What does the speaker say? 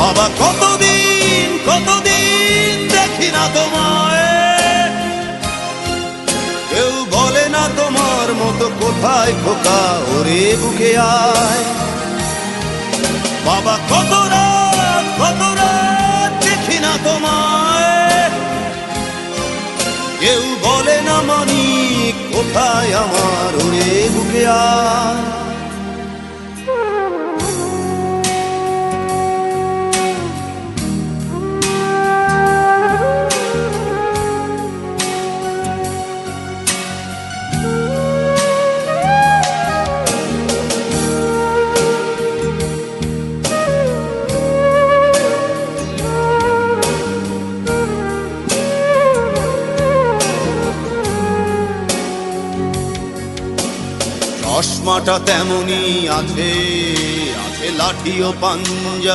বাবা কতদিন কতদিন দেখি না তোমায়, কেউ বলে না তোমার মতো কোথায় খোকা, ওরে বুকে আয়। বাবা কত রাত দেখি না তোমায়, কেউ বলে না মানি কোথায় আমার, ওরে বুকে আয়। চশমাটা তেমনি আছে, আছে লাঠি ও পাঞ্জা।